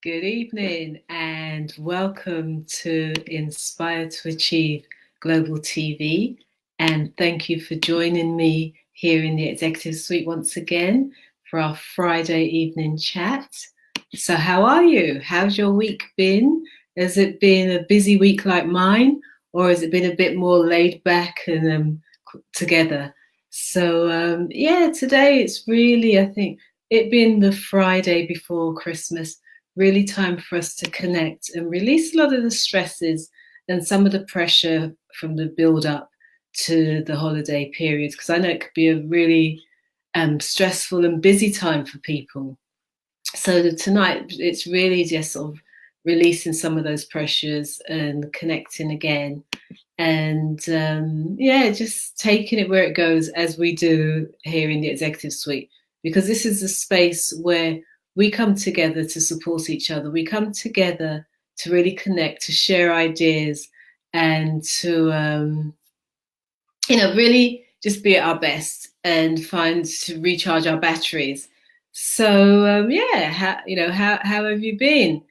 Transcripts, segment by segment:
Good evening and welcome to Inspire to Achieve Global TV. And thank you for joining me here in the Executive Suite once again for our Friday evening chat. So, how are you? How's your week been? Has it been a busy week like mine, or has it been a bit more laid back and together? So, today it's really, I think, it being the Friday before Christmas, really time for us to connect and release a lot of the stresses and some of the pressure from the build up to the holiday period, because I know it could be a really stressful and busy time for people. So tonight it's really just sort of releasing some of those pressures and connecting again, and just taking it where it goes, as we do here in the Executive Suite, because this is a space where we come together to support each other. We come together to really connect, to share ideas, and to really just be at our best and find to recharge our batteries. So how have you been?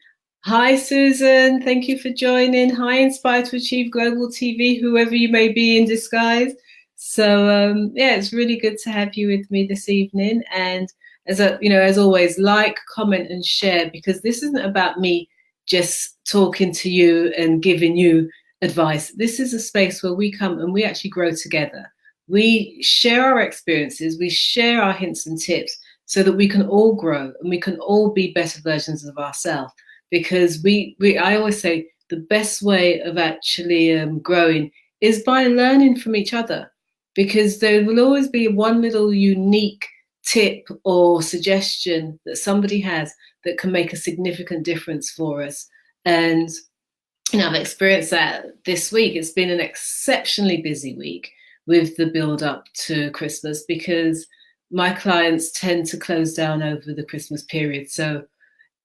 Hi, Susan. Thank you for joining. Hi, Inspire to Achieve Global TV, whoever you may be in disguise. So it's really good to have you with me this evening. And as always, like, comment, and share, because this isn't about me just talking to you and giving you advice. This is a space where we come and we actually grow together. We share our experiences, we share our hints and tips so that we can all grow and we can all be better versions of ourselves. Because I always say the best way of actually growing is by learning from each other, because there will always be one little unique tip or suggestion that somebody has that can make a significant difference for us. And I've experienced that this week. It's been an exceptionally busy week with the build up to Christmas, because my clients tend to close down over the Christmas period. So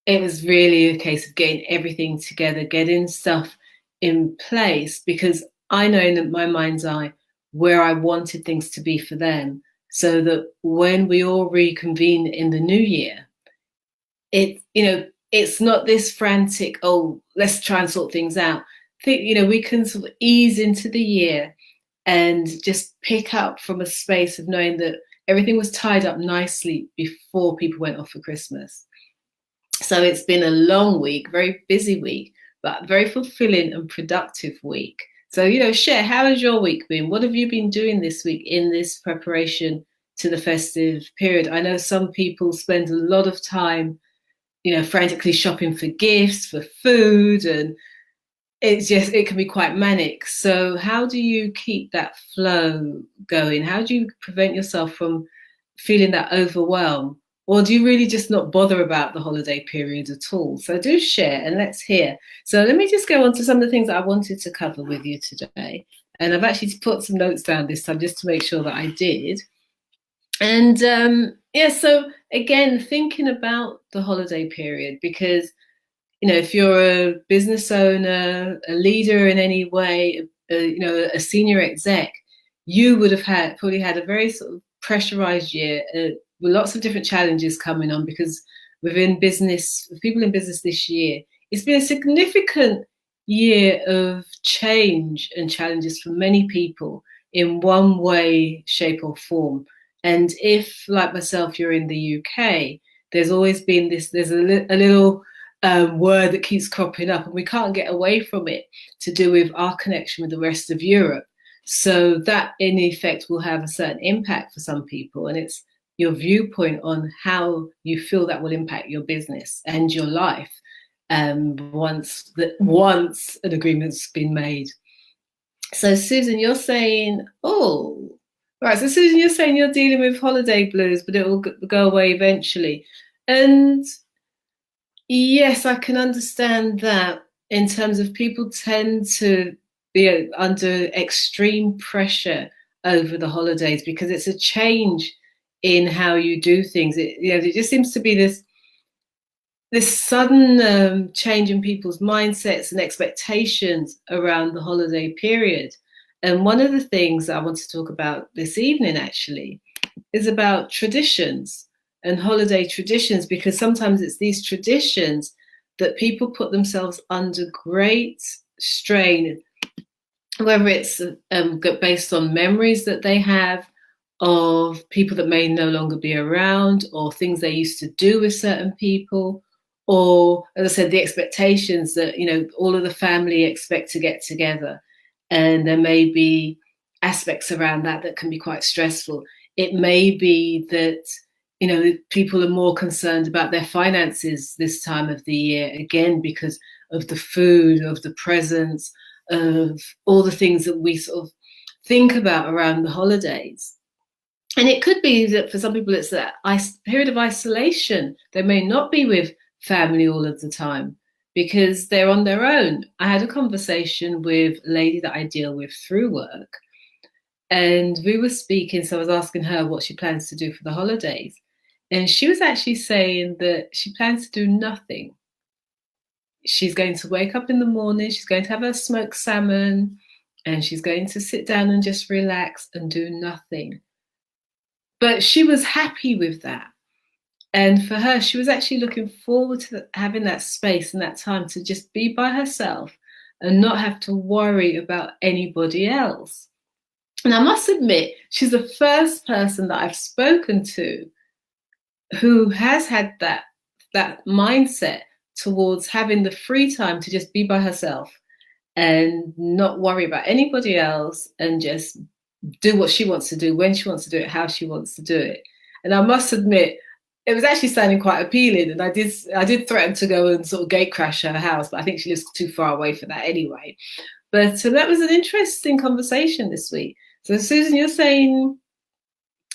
it was really a case of getting everything together, getting stuff in place, because I know in my mind's eye where I wanted things to be for them, so that when we all reconvene in the new year, it's not this frantic, oh, let's try and sort things out. We can sort of ease into the year and just pick up from a space of knowing that everything was tied up nicely before people went off for Christmas. So it's been a long week, very busy week, but very fulfilling and productive week. So, share, how has your week been? What have you been doing this week in this preparation to the festive period? I know some people spend a lot of time, frantically shopping for gifts, for food, and it can be quite manic. So how do you keep that flow going? How do you prevent yourself from feeling that overwhelm? Or do you really just not bother about the holiday period at all? So do share and let's hear. So let me just go on to some of the things that I wanted to cover with you today. And I've actually put some notes down this time just to make sure that I did. And so again, thinking about the holiday period, because, if you're a business owner, a leader in any way, a senior exec, you would have probably had a very sort of pressurized year, with lots of different challenges coming on, because within business, people in business this year, it's been a significant year of change and challenges for many people in one way, shape, or form. And if, like myself, you're in the UK, there's always been there's a little word that keeps cropping up, and we can't get away from it, to do with our connection with the rest of Europe. So that, in effect, will have a certain impact for some people, and it's your viewpoint on how you feel that will impact your business and your life once an agreement's been made. So Susan, you're saying, oh, right. So Susan, you're saying you're dealing with holiday blues, but it will go away eventually. And yes, I can understand that, in terms of people tend to be under extreme pressure over the holidays, because it's a change in how you do things. It just seems to be this sudden change in people's mindsets and expectations around the holiday period. And one of the things I want to talk about this evening actually is about traditions and holiday traditions, because sometimes it's these traditions that people put themselves under great strain, whether it's based on memories that they have of people that may no longer be around, or things they used to do with certain people, or, as I said, the expectations that, all of the family expect to get together. And there may be aspects around that can be quite stressful. It may be that, people are more concerned about their finances this time of the year, again, because of the food, of the presents, of all the things that we sort of think about around the holidays. And it could be that for some people it's that period of isolation. They may not be with family all of the time because they're on their own. I had a conversation with a lady that I deal with through work, and we were speaking, so I was asking her what she plans to do for the holidays. And she was actually saying that she plans to do nothing. She's going to wake up in the morning, she's going to have her smoked salmon, and she's going to sit down and just relax and do nothing. But she was happy with that. And for her, she was actually looking forward to having that space and that time to just be by herself and not have to worry about anybody else. And I must admit, she's the first person that I've spoken to who has had that mindset towards having the free time to just be by herself and not worry about anybody else and just do what she wants to do, when she wants to do it, how she wants to do it. And I must admit, it was actually sounding quite appealing. And I did threaten to go and sort of gate crash her house, but I think she lives too far away for that anyway. But that was an interesting conversation this week. So Susan, you're saying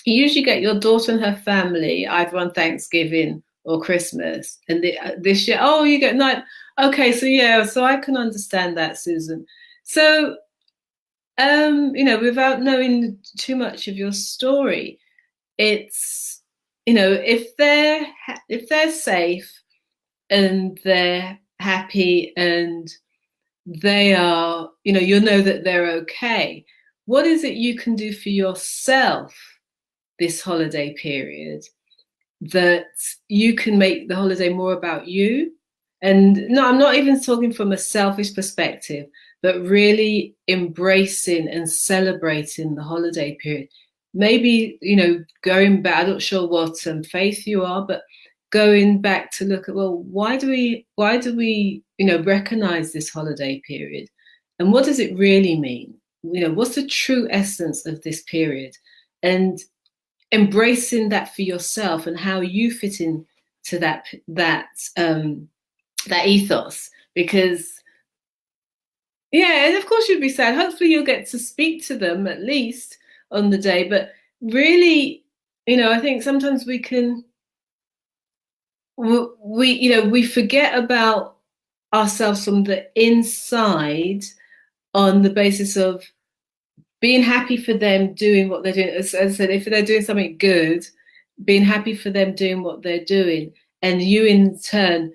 you usually get your daughter and her family either on Thanksgiving or Christmas, and this year, oh, you get night. Okay, so yeah, so I can understand that, Susan. So, without knowing too much of your story, it's, if they're safe and they're happy and they are, you'll know that they're okay. What is it you can do for yourself this holiday period that you can make the holiday more about you? And no, I'm not even talking from a selfish perspective, but really embracing and celebrating the holiday period. Maybe, going back, I'm not sure what faith you are, but going back to look at, well, why do we, recognize this holiday period? And what does it really mean? What's the true essence of this period? And embracing that for yourself and how you fit into that ethos. Because, yeah, and of course you'd be sad. Hopefully you'll get to speak to them at least on the day. But really, I think sometimes we forget about ourselves from the inside on the basis of being happy for them doing what they're doing. As I said, if they're doing something good, being happy for them doing what they're doing, and you in turn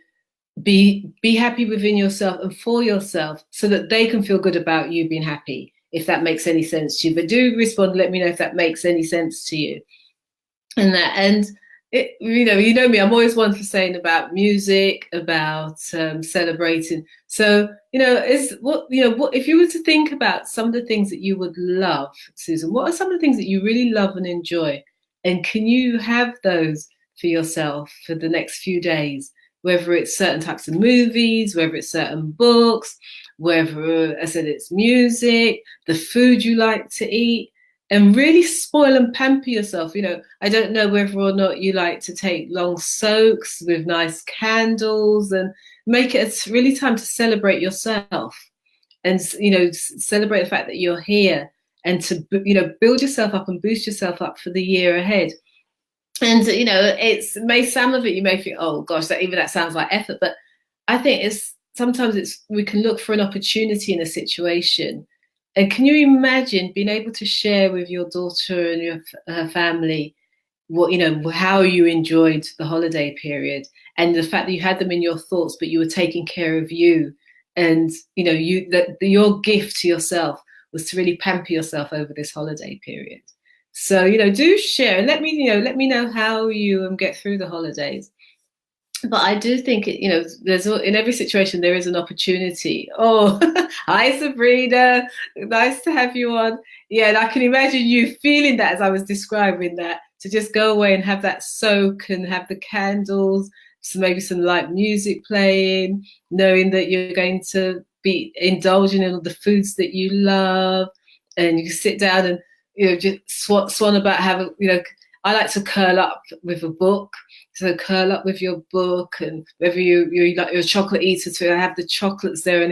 be happy within yourself and for yourself so that they can feel good about you being happy, if that makes any sense to you. But do respond, let me know if that makes any sense to you. And it, you know me, I'm always one for saying about music, about celebrating. So, what if you were to think about some of the things that you would love, Susan, what are some of the things that you really love and enjoy? And can you have those for yourself for the next few days? Whether it's certain types of movies, whether it's certain books, whether, I said, it's music, the food you like to eat, and really spoil and pamper yourself. I don't know whether or not you like to take long soaks with nice candles and make it really time to celebrate yourself and, celebrate the fact that you're here and to, build yourself up and boost yourself up for the year ahead. And, it may, some of it you may think, oh gosh, that sounds like effort. But I think sometimes we can look for an opportunity in a situation. And can you imagine being able to share with your daughter and her family how you enjoyed the holiday period, and the fact that you had them in your thoughts, but you were taking care of you, and your gift to yourself was to really pamper yourself over this holiday period. So do share and let me know how you get through the holidays. But I do think there's in every situation there is an opportunity. Oh, hi Sabrina, nice to have you on. Yeah, and I can imagine you feeling that as I was describing that, to just go away and have that soak and have the candles, so maybe some light music playing, knowing that you're going to be indulging in all the foods that you love, and you can sit down and just swan about having I like to curl up with a book. So curl up with your book, and whether you like your chocolate eater to have the chocolates there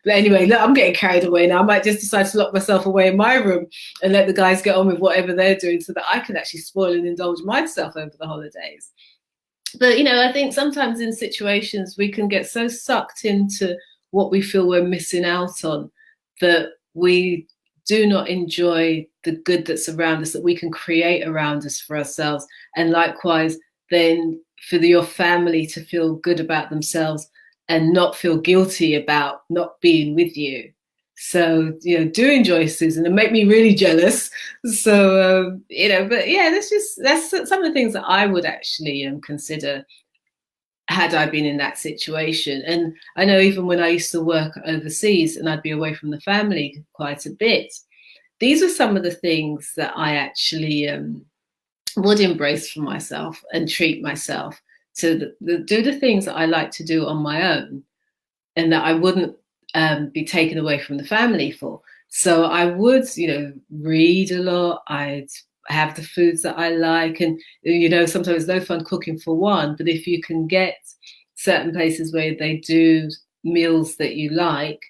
but anyway, look, I'm getting carried away now. I might just decide to lock myself away in my room and let the guys get on with whatever they're doing, so that I can actually spoil and indulge myself over the holidays. But I think sometimes in situations we can get so sucked into what we feel we're missing out on, that we do not enjoy the good that's around us, that we can create around us for ourselves. And likewise, then for your family to feel good about themselves and not feel guilty about not being with you. So, do enjoy Susan and make me really jealous. So, but yeah, that's some of the things that I would actually consider had I been in that situation. And I know even when I used to work overseas and I'd be away from the family quite a bit, these were some of the things that I actually would embrace for myself and treat myself to do the things that I like to do on my own, and that I wouldn't be taken away from the family for. So I would, read a lot. I'd have the foods that I like, and sometimes it's no fun cooking for one, but if you can get certain places where they do meals that you like,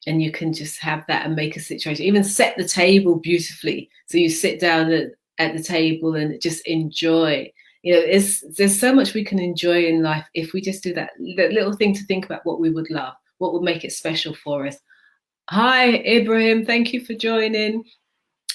and you can just have that and make a situation, even set the table beautifully, so you sit down at the table and just enjoy. There's so much we can enjoy in life if we just do that little thing to think about what we would love, what would make it special for us. Hi, Ibrahim. Thank you for joining.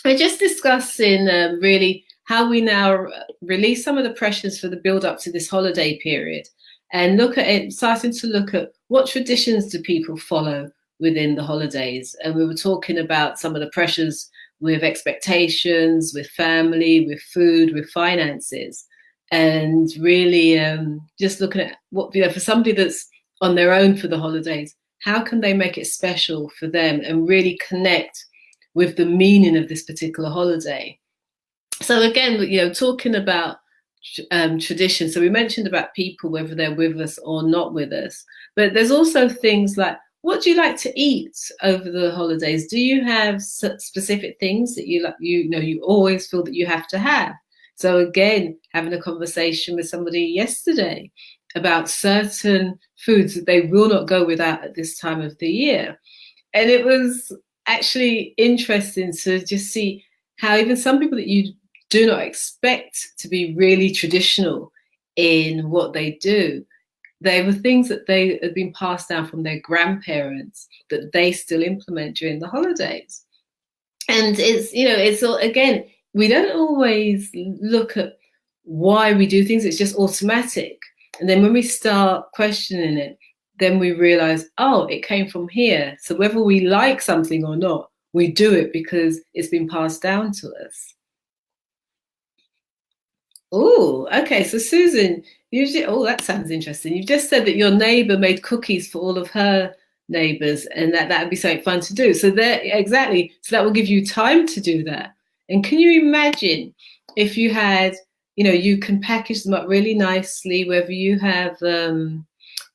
We're just discussing really how we now release some of the pressures for the build up to this holiday period, and look at it, starting to look at what traditions do people follow within the holidays. And we were talking about some of the pressures with expectations, with family, with food, with finances, and really just looking at what, for somebody that's on their own for the holidays, how can they make it special for them and really connect with the meaning of this particular holiday. So again, talking about tradition. So we mentioned about people, whether they're with us or not with us, but there's also things like, what do you like to eat over the holidays? Do you have specific things that you like, you always feel that you have to have? So again, having a conversation with somebody yesterday about certain foods that they will not go without at this time of the year. And it was actually interesting to just see how even some people that you do not expect to be really traditional in what they do, they were things that they had been passed down from their grandparents that they still implement during the holidays. And it's all, again, we don't always look at why we do things. It's just automatic. And then when we start questioning it, then we realize, oh, it came from here. So whether we like something or not, we do it because it's been passed down to us. Oh, okay. So Susan, that sounds interesting. You've just said that your neighbor made cookies for all of her neighbors, and that would be something fun to do. So there, exactly. So that will give you time to do that. And can you imagine if you had, you can package them up really nicely, whether you have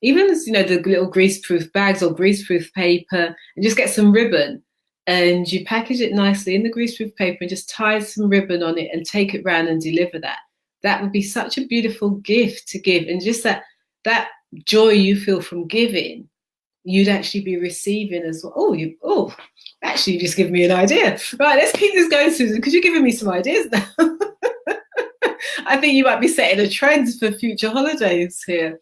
even the little greaseproof bags or greaseproof paper, and just get some ribbon, and you package it nicely in the greaseproof paper and just tie some ribbon on it and take it round and deliver that. That would be such a beautiful gift to give, and just that joy you feel from giving, you'd actually be receiving as well. Actually, you just give me an idea. Right, let's keep this going, Susan, because you're giving me some ideas now. I think you might be setting a trend for future holidays here.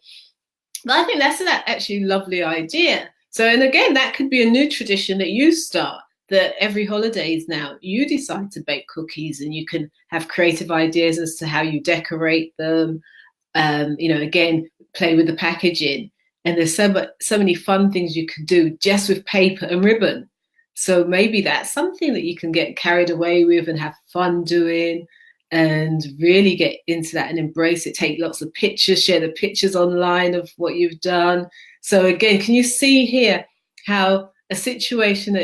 But I think that's an actually lovely idea. So, and again, that could be a new tradition that you start, that every holidays now you decide to bake cookies, and you can have creative ideas as to how you decorate them. Again, play with the packaging. And there's so many fun things you can do just with paper and ribbon. So maybe that's something that you can get carried away with and have fun doing. and really get into that and embrace it. Take lots of pictures, share the pictures online of what you've done. So again, can you see here how a situation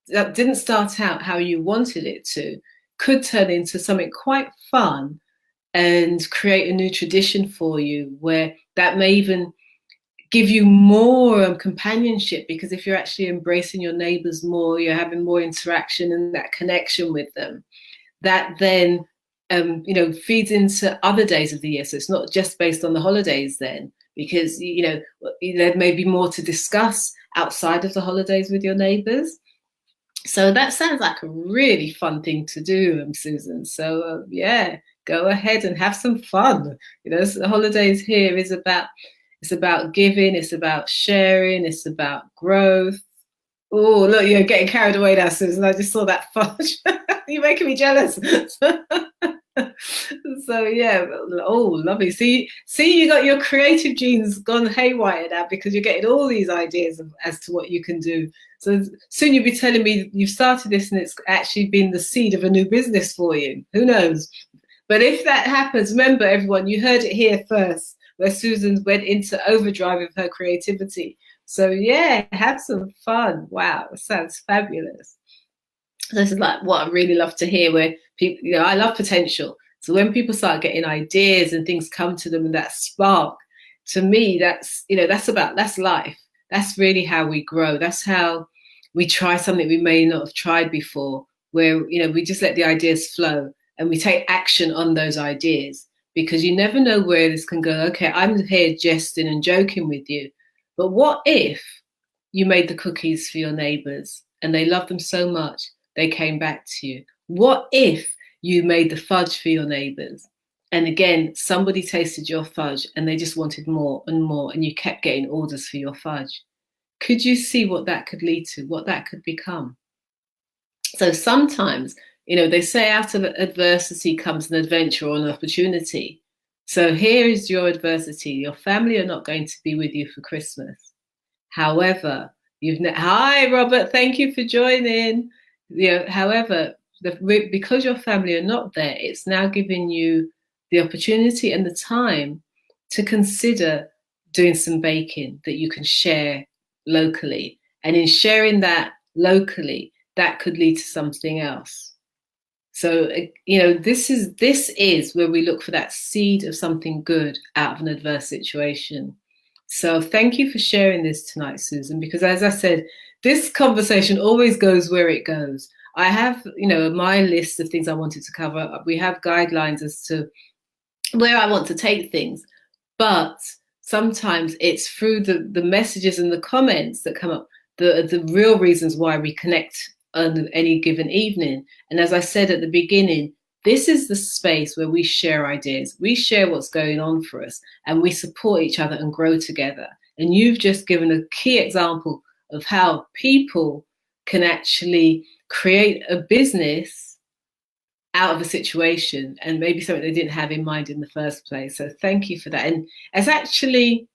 that didn't start out how you wanted it to could turn into something quite fun and create a new tradition for you, where that may even give you more companionship, because if you're actually embracing your neighbors more, you're having more interaction and that connection with them, that then feeds into other days of the year. So it's not just based on the holidays then, because there may be more to discuss outside of the holidays with your neighbors. So that sounds like a really fun thing to do, Susan. So yeah, go ahead and have some fun. So the holidays here is about, it's about giving, it's about sharing, it's about growth. Oh, look, you're getting carried away now, Susan. I just saw that fudge. You're making me jealous. So yeah, oh, lovely. See, you got your creative genes gone haywire now, because you're getting all these ideas as to what you can do. So soon you'll be telling me you've started this and it's actually been the seed of a new business for you. Who knows? But if that happens, remember, everyone, you heard it here first, where Susan went into overdrive of her creativity. So yeah, have some fun. Wow, it sounds fabulous. This is like what I really love to hear, where people, I love potential. So when people start getting ideas and things come to them and that spark, to me, that's life. That's really how we grow. That's how we try something we may not have tried before, where, we just let the ideas flow and we take action on those ideas, because you never know where this can go. Okay, I'm here jesting and joking with you, but what if you made the cookies for your neighbors and they loved them so much they came back to you? What if you made the fudge for your neighbors, and again, somebody tasted your fudge and they just wanted more and more, and you kept getting orders for your fudge? Could you see what that could lead to, what that could become? So sometimes, they say out of adversity comes an adventure or an opportunity. So here is your adversity. Your family are not going to be with you for Christmas. However, hi, Robert, thank you for joining. However, because your family are not there, it's now giving you the opportunity and the time to consider doing some baking that you can share locally. And in sharing that locally, that could lead to something else. So, this is where we look for that seed of something good out of an adverse situation. So thank you for sharing this tonight, Susan, because as I said, this conversation always goes where it goes. I have, my list of things I wanted to cover. We have guidelines as to where I want to take things, but sometimes it's through the messages and the comments that come up, the real reasons why we connect on any given evening. And as I said at the beginning, this is the space where we share ideas, we share what's going on for us, and we support each other and grow together. And you've just given a key example of how people can actually create a business out of a situation, and maybe something they didn't have in mind in the first place. So thank you for that. And it's actually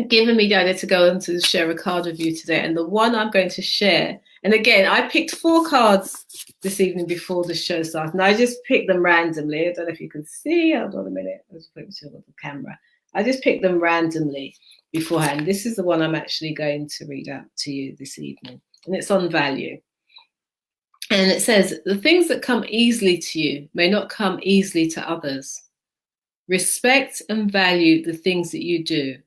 given me the idea to go on to share a card with you today. And the one I'm going to share, and again, I picked 4 cards this evening before the show started, and I just picked them randomly. I don't know if you can see. Hold on a minute. Let's put it on the camera. I just picked them randomly beforehand. This is the one I'm actually going to read out to you this evening, and it's on value. And it says, the things that come easily to you may not come easily to others. Respect and value the things that you do,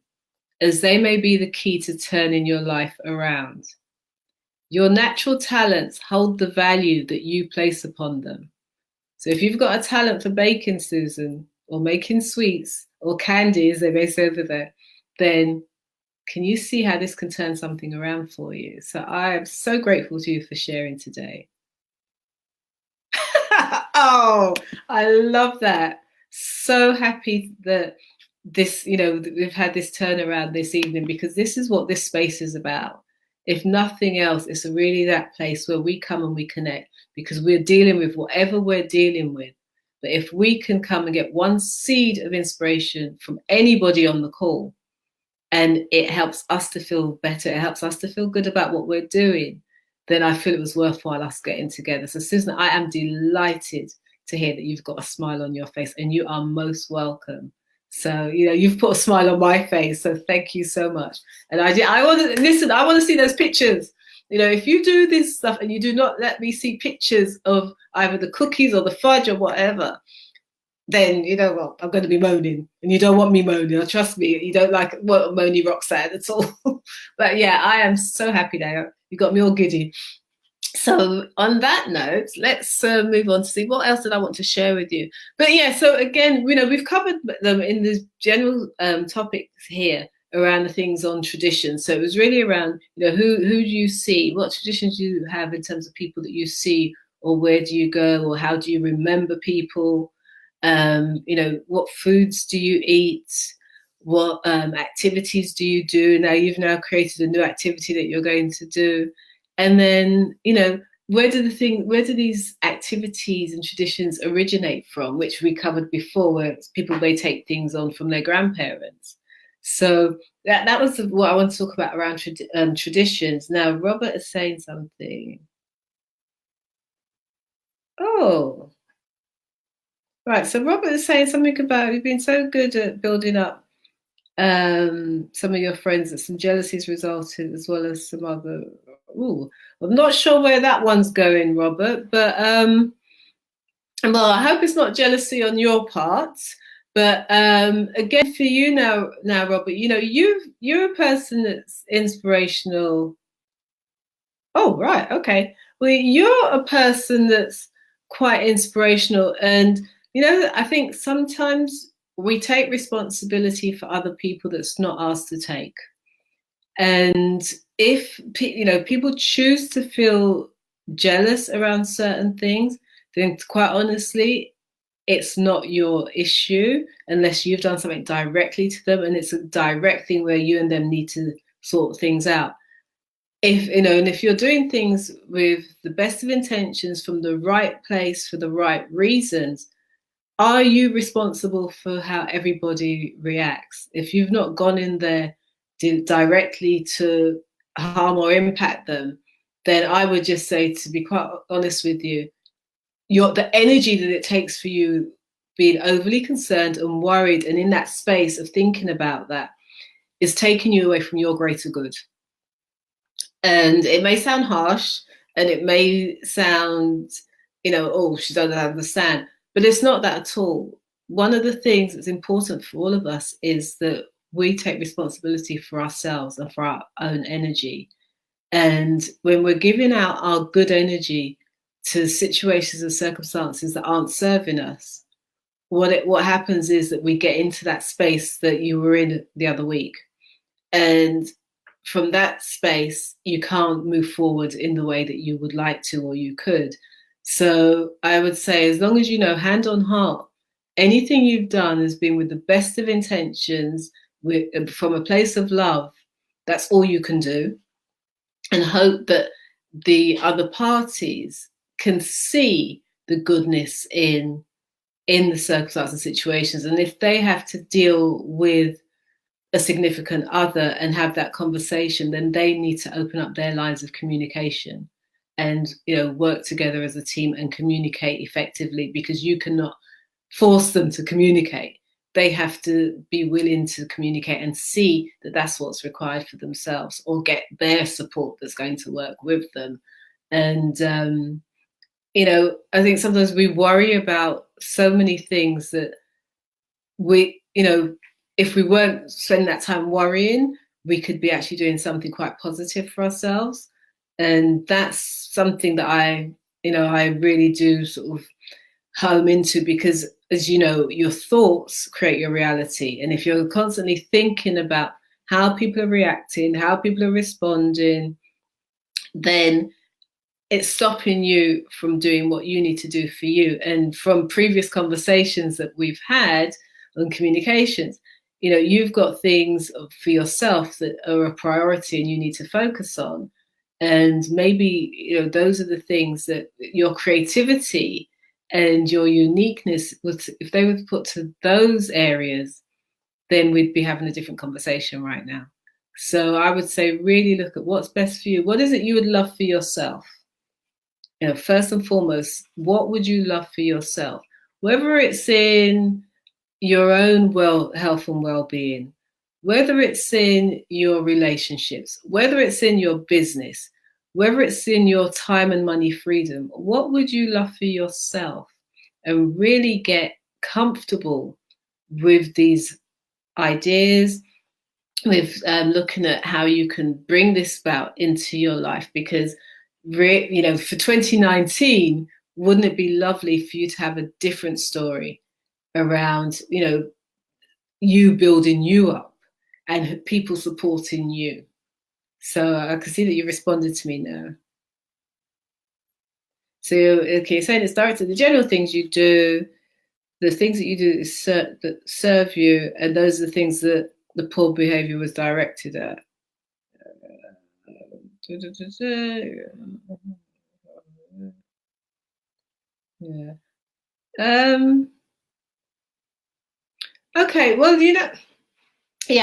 as they may be the key to turning your life around. Your natural talents hold the value that you place upon them. So if you've got a talent for baking, Susan, or making sweets or candy, as they may say over there, then can you see how this can turn something around for you? So I am so grateful to you for sharing today. Oh, I love that. So happy that this, we've had this turnaround this evening, because this is what this space is about. If nothing else, it's really that place where we come and we connect, because we're dealing with whatever we're dealing with. But if we can come and get one seed of inspiration from anybody on the call, and it helps us to feel better, it helps us to feel good about what we're doing, then I feel it was worthwhile us getting together. So Susan, I am delighted to hear that you've got a smile on your face, and you are most welcome. So, you've put a smile on my face. So thank you so much. And I want to listen. I want to see those pictures. If you do this stuff and you do not let me see pictures of either the cookies or the fudge or whatever, then well, I'm going to be moaning, and you don't want me moaning. Trust me, you don't like moany Roxanne at all. But yeah, I am so happy now. You got me all giddy. So on that note, let's move on to see what else did I want to share with you. But yeah, so again, we've covered them in the general topics here around the things on tradition. So it was really around, who do you see, what traditions do you have in terms of people that you see, or where do you go, or how do you remember people? What foods do you eat? What activities do you do? Now you've created a new activity that you're going to do. And then, where do these activities and traditions originate from, which we covered before, where people may take things on from their grandparents. So that was what I want to talk about around traditions. Now, Robert is saying something. Oh, right. So Robert is saying something about you've been so good at building up some of your friends that some jealousies resulted, as well as some other. Ooh, I'm not sure where that one's going, Robert, but well, I hope it's not jealousy on your part. But again, for you now, Robert, you're a person that's inspirational. Oh, right, okay. Well, you're a person that's quite inspirational, and I think sometimes we take responsibility for other people that's not ours to take. And if people choose to feel jealous around certain things, then quite honestly, it's not your issue unless you've done something directly to them, and it's a direct thing where you and them need to sort things out. If you're doing things with the best of intentions, from the right place for the right reasons, are you responsible for how everybody reacts? If you've not gone in there directly to harm or impact them, then I would just say, to be quite honest with you, the energy that it takes for you being overly concerned and worried and in that space of thinking about that is taking you away from your greater good. And it may sound harsh, and it may sound, oh, she doesn't understand, but it's not that at all. One of the things that's important for all of us is that we take responsibility for ourselves and for our own energy. And when we're giving out our good energy to situations and circumstances that aren't serving us, what happens is that we get into that space that you were in the other week. And from that space, you can't move forward in the way that you would like to, or you could. So I would say, as long as hand on heart, anything you've done has been with the best of intentions, from a place of love. That's all you can do, and hope that the other parties can see the goodness in the circumstances and situations. And if they have to deal with a significant other and have that conversation, then they need to open up their lines of communication and work together as a team and communicate effectively, because you cannot force them to communicate. They have to be willing to communicate and see that that's what's required for themselves, or get their support that's going to work with them. And I think sometimes we worry about so many things that if we weren't spending that time worrying, we could be actually doing something quite positive for ourselves. And that's something that I really do sort of home into, because, as you know, your thoughts create your reality. And if you're constantly thinking about how people are reacting, how people are responding, then it's stopping you from doing what you need to do for you. And from previous conversations that we've had on communications, you've got things for yourself that are a priority and you need to focus on. And maybe, those are the things that your creativity and your uniqueness, if they were put to those areas, then we'd be having a different conversation right now. So I would say, really look at what's best for you. What is it you would love for yourself? first and foremost, what would you love for yourself? Whether it's in your own health and well-being, whether it's in your relationships, whether it's in your business, whether it's in your time and money freedom, what would you love for yourself? And really get comfortable with these ideas, with looking at how you can bring this about into your life. Because for 2019, wouldn't it be lovely for you to have a different story around you building you up and people supporting you? So I can see that you responded to me now. So okay, saying it's directed the general things you do, the things that you do that serve you, and those are the things that the poor behavior was directed at. Yeah. Okay. Well, yeah,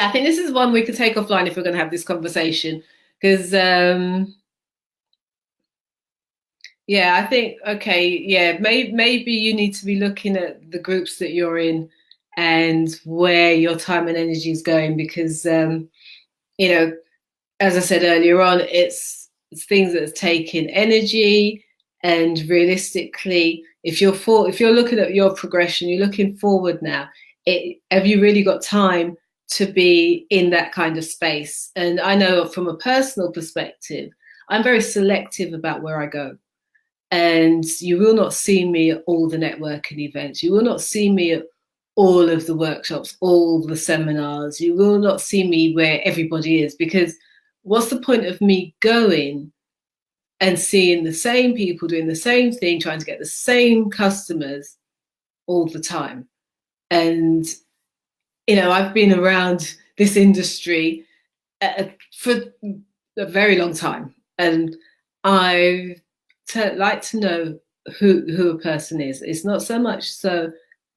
I think this is one we could take offline if we're going to have this conversation, because yeah, I think okay, yeah, maybe you need to be looking at the groups that you're in and where your time and energy is going, because as I said earlier on, it's things that are taking energy, and realistically, if you're looking at your progression, you're looking forward now. Have you really got time to be in that kind of space? And I know from a personal perspective, I'm very selective about where I go. And you will not see me at all the networking events. You will not see me at all of the workshops, all the seminars. You will not see me where everybody is, because what's the point of me going and seeing the same people doing the same thing, trying to get the same customers all the time? And, I've been around this industry for a very long time. And I like to know who a person is. It's not so much so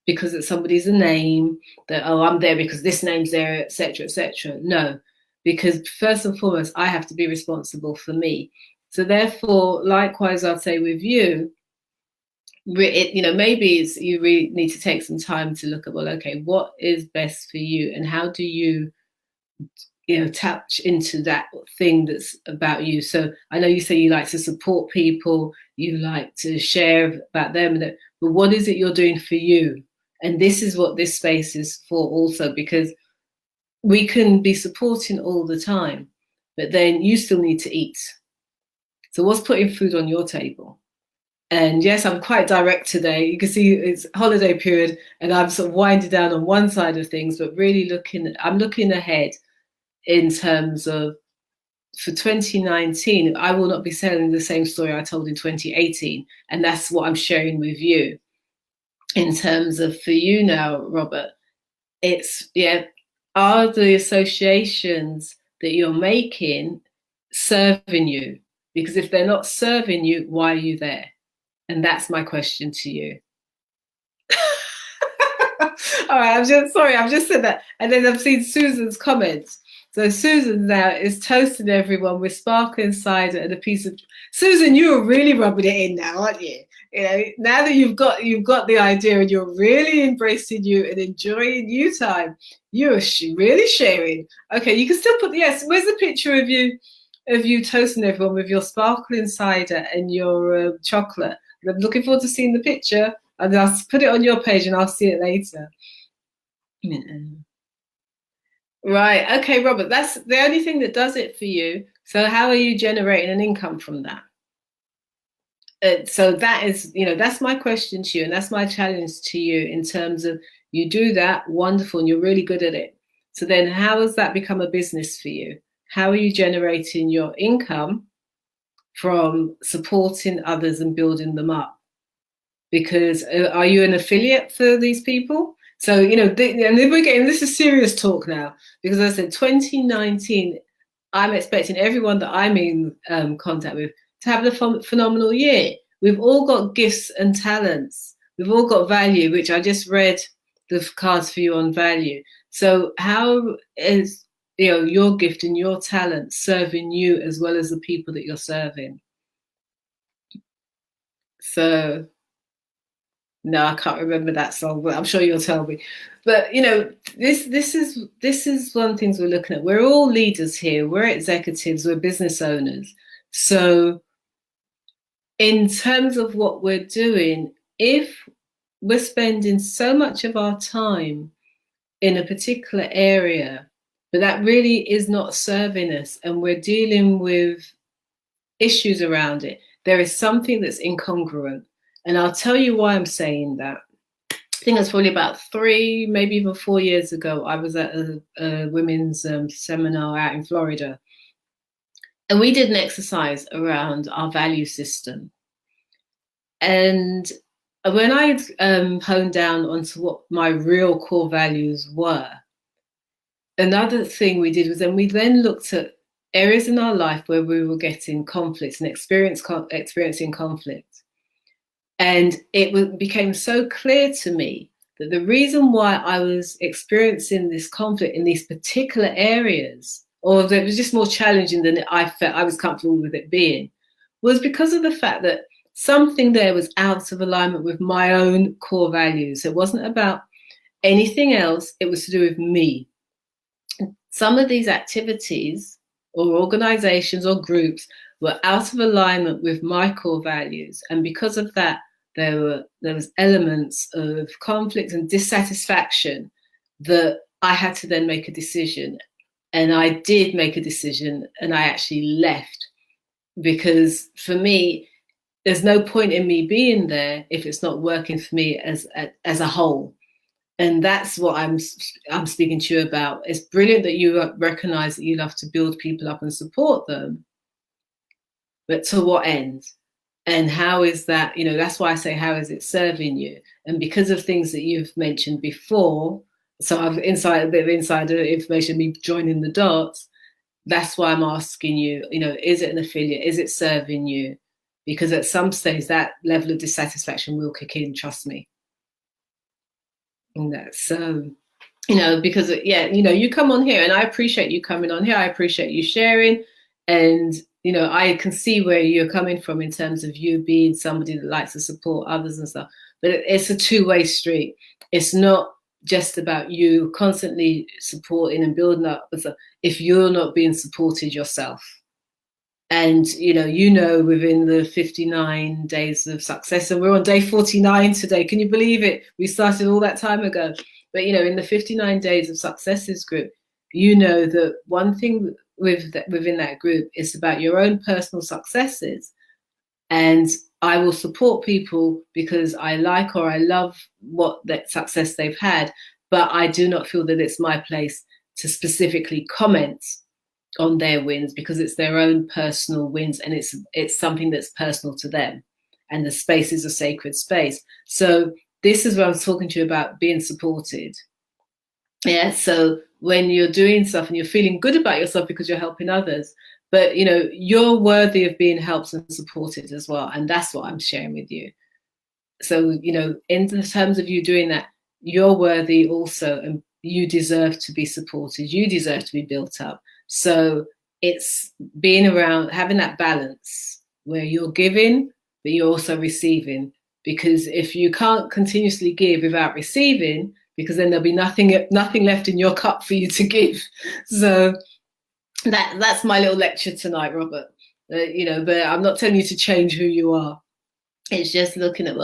because it's somebody's a name that, oh, I'm there because this name's there, etc., etc. No, because first and foremost, I have to be responsible for me. So therefore, likewise, I'd say with you, maybe you really need to take some time to look at, well, okay, what is best for you, and how do you touch into that thing that's about you. So I know you say you like to support people, you like to share about them, but what is it you're doing for you? And this is what this space is for also, because we can be supporting all the time, but then you still need to eat. So what's putting food on your table? And yes, I'm quite direct today. You can see it's holiday period and I'm sort of winding down on one side of things, but really I'm looking ahead in terms of, for 2019, I will not be telling the same story I told in 2018. And that's what I'm sharing with you. In terms of, for you now, Robert, are the associations that you're making serving you? Because if they're not serving you, why are you there? And that's my question to you. All right, I've just said that. And then I've seen Susan's comments. So Susan now is toasting everyone with sparkling cider and a piece of. Susan, you're really rubbing it in now, aren't you? Now that you've got the idea and you're really embracing you and enjoying you time, you're really sharing. Okay, you can still put yes. Where's the picture of you toasting everyone with your sparkling cider and your chocolate? I'm looking forward to seeing the picture, and I'll put it on your page and I'll see it later. Yeah. Right. Okay, Robert, that's the only thing that does it for you. So how are you generating an income from that? So that is, that's my question to you, and that's my challenge to you in terms of, you do that, wonderful, and you're really good at it. So then how has that become a business for you? How are you generating your income from supporting others and building them up? Because are you an affiliate for these people? So, and then we're getting, this is serious talk now, because I said 2019, I'm expecting everyone that I'm in contact with to have a phenomenal year. We've all got gifts and talents. We've all got value, which I just read the cards for you on value. So how is your gift and your talent serving you as well as the people that you're serving? So no, I can't remember that song, but I'm sure you'll tell me. But this is one of the things we're looking at. We're all leaders here. We're executives. We're business owners. So in terms of what we're doing, if we're spending so much of our time in a particular area, but that really is not serving us, and we're dealing with issues around it, there is something that's incongruent. And I'll tell you why I'm saying that. I think it was probably about 3, maybe even 4 years ago. I was at a women's seminar out in Florida, and we did an exercise around our value system. And when I honed down onto what my real core values were, another thing we did was then we then looked at areas in our life where we were getting conflicts and experiencing conflict. And it became so clear to me that the reason why I was experiencing this conflict in these particular areas, or that it was just more challenging than I felt I was comfortable with it being, was because of the fact that something there was out of alignment with my own core values. It wasn't about anything else, it was to do with me. Some of these activities or organizations or groups were out of alignment with my core values. And because of that, there was elements of conflict and dissatisfaction that I had to then make a decision. And I did make a decision, and I actually left, because for me, there's no point in me being there if it's not working for me as a whole. And that's what I'm speaking to you about. It's brilliant that you recognize that you love to build people up and support them, but to what end? And how is that, that's why I say, how is it serving you? And because of things that you've mentioned before, so I've a bit of insider information, me joining the dots, that's why I'm asking you, is it an affiliate? Is it serving you? Because at some stage, that level of dissatisfaction will kick in, trust me. And that's, because, you come on here, and I appreciate you coming on here. I appreciate you sharing. And, I can see where you're coming from in terms of you being somebody that likes to support others and stuff. But it's a two-way street. It's not just about you constantly supporting and building up if you're not being supported yourself. And, within the 59 days of success, and we're on day 49 today. Can you believe it? We started all that time ago. But, in the 59 days of successes group, that one thing within that group is about your own personal successes. And I will support people because I like or I love what that success they've had. But I do not feel that it's my place to specifically comment on their wins, because it's their own personal wins, and it's something that's personal to them, and the space is a sacred space. So this is what I'm talking to you about, being supported. Yeah, so when you're doing stuff and you're feeling good about yourself because you're helping others, but you're worthy of being helped and supported as well, and that's what I'm sharing with you. So in terms of you doing that, you're worthy also, and you deserve to be supported, you deserve to be built up. So it's being around, having that balance where you're giving, but you're also receiving. Because if you can't continuously give without receiving, because then there'll be nothing left in your cup for you to give. So that's my little lecture tonight, Robert. But I'm not telling you to change who you are. It's just looking at,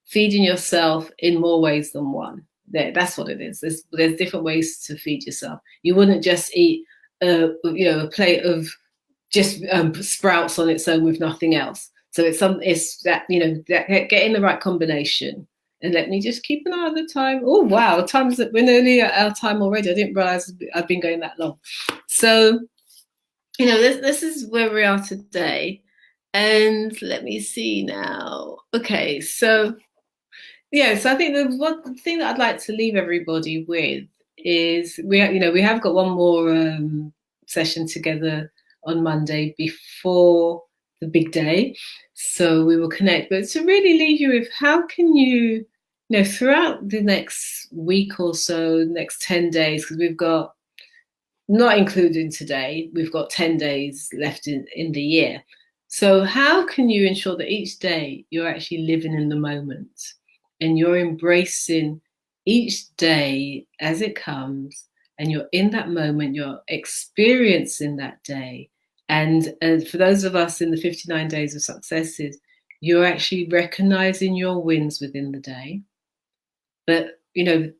feeding yourself in more ways than one. That's what it is. There's different ways to feed yourself. You wouldn't just eat a plate of just sprouts on its own with nothing else. So it's that getting the right combination. And let me just keep an eye on the time. Oh wow, we're nearly at our time already. I didn't realize I've been going that long. So this is where we are today. And let me see now. Okay, so I think the one thing that I'd like to leave everybody with is we have got one more session together on Monday before the big day, so we will connect. But to really leave you with, how can you, throughout the next week or so, next 10 days, because we've got, not including today, we've got 10 days left in the year. So how can you ensure that each day you're actually living in the moment and you're embracing each day as it comes, and you're in that moment, you're experiencing that day. And for those of us in the 59 days of successes, you're actually recognizing your wins within the day. But, feeling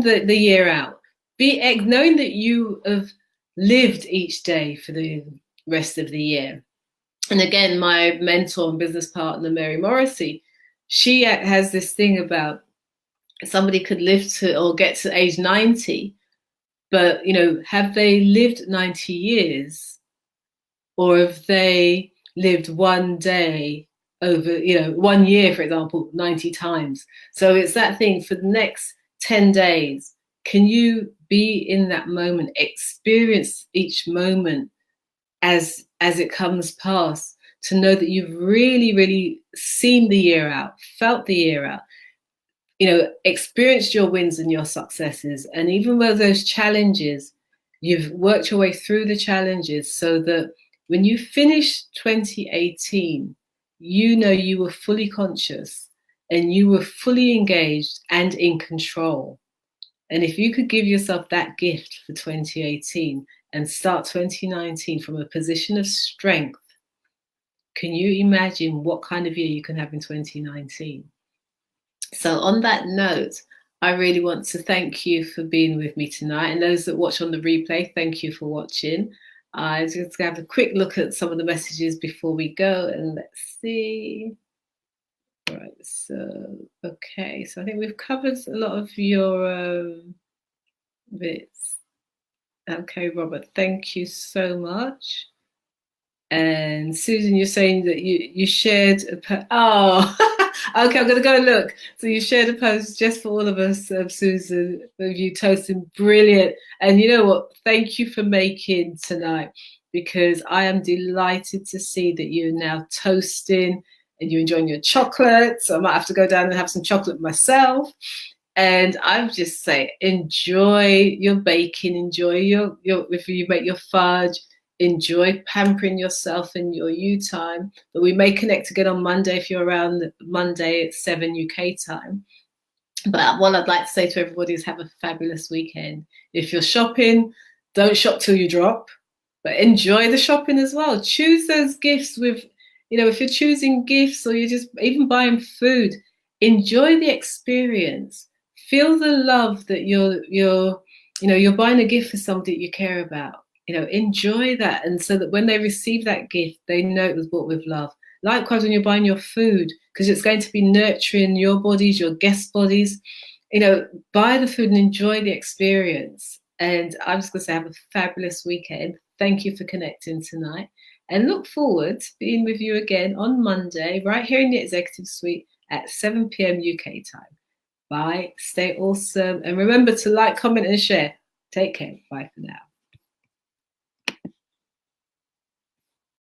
the year out, knowing that you have lived each day for the rest of the year. And again, my mentor and business partner, Mary Morrissey, she has this thing about somebody could live to or get to age 90, but, have they lived 90 years, or have they lived one day over, 1 year, for example, 90 times? So it's that thing for the next 10 days. Can you be in that moment, experience each moment as it comes past, to know that you've really, really seen the year out, felt the year out, experienced your wins and your successes. And even with those challenges, you've worked your way through the challenges so that when you finish 2018, you were fully conscious and you were fully engaged and in control. And if you could give yourself that gift for 2018 and start 2019 from a position of strength, can you imagine what kind of year you can have in 2019? So on that note, I really want to thank you for being with me tonight. And those that watch on the replay, thank you for watching. I'm just going to have a quick look at some of the messages before we go, and let's see. All right, so, okay. So I think we've covered a lot of your bits. Okay, Robert, thank you so much. And Susan, you're saying that you shared oh, okay, I'm going to go and look. So you shared a post just for all of us, Susan, of you toasting. Brilliant. And you know what? Thank you for making tonight, because I am delighted to see that you're now toasting and you're enjoying your chocolate. So I might have to go down and have some chocolate myself. And I would just say, enjoy your baking, enjoy your if you make your fudge, enjoy pampering yourself in your you time. But we may connect again on Monday if you're around Monday at 7 UK time. But what I'd like to say to everybody is have a fabulous weekend. If you're shopping, don't shop till you drop, but enjoy the shopping as well. Choose those gifts with, if you're choosing gifts or you're just even buying food, enjoy the experience. Feel the love that you're buying a gift for somebody that you care about. Enjoy that. And so that when they receive that gift, they know it was bought with love. Likewise, when you're buying your food, because it's going to be nurturing your bodies, your guest bodies, buy the food and enjoy the experience. And I'm just going to say, have a fabulous weekend. Thank you for connecting tonight, and look forward to being with you again on Monday, right here in the Executive Suite at 7 p.m. UK time. Bye. Stay awesome. And remember to like, comment, and share. Take care. Bye for now.